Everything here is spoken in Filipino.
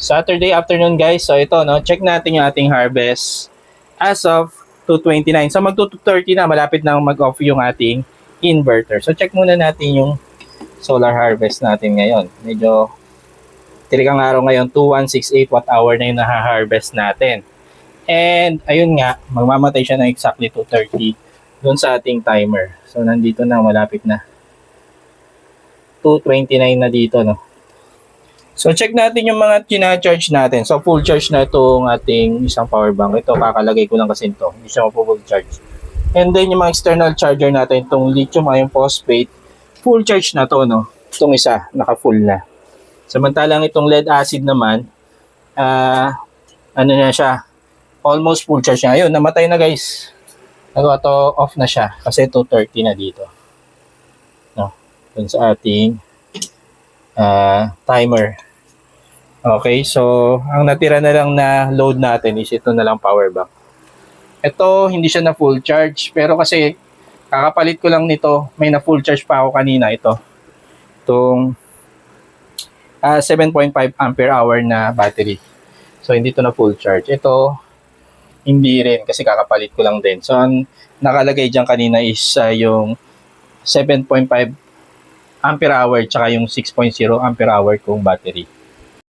Saturday afternoon guys. So ito no, check natin yung ating harvest as of 2:29. So mag 2:30 na, malapit na mag-off yung ating inverter. So check muna natin yung solar harvest natin ngayon. Medyo tilikang araw ngayon, 2168 watt hour na yung naha-harvest natin. And ayun nga, magmamatay siya ng exactly 2:30 doon sa ating timer. So nandito na, malapit na. 2:29 na dito no. So check natin yung mga kina-charge natin. So full charge na itong ating isang power bank. Ito kakalagay ko lang kasi ito. Hindi siya mapu-full charge. And then yung mga external charger natin, itong lithium ion phosphate, full charge na to no. Itong isa, naka-full na. Samantalang itong lead acid naman, ano na siya, almost full charge na. Ayun, namatay na guys. Nag-auto off na siya kasi 2:30 na dito. No, dun sa ating timer. Okay, so ang natira na lang na load natin is ito na lang power bank. Ito hindi siya na full charge pero kasi kakapalit ko lang nito, may na full charge pa ako kanina ito. Itong 7.5 ampere hour na battery. So hindi to na full charge. Ito hindi rin kasi kakapalit ko lang din. So ang nakalagay diyan kanina is yung 7.5 ampere hour tsaka yung 6.0 ampere hour kong battery.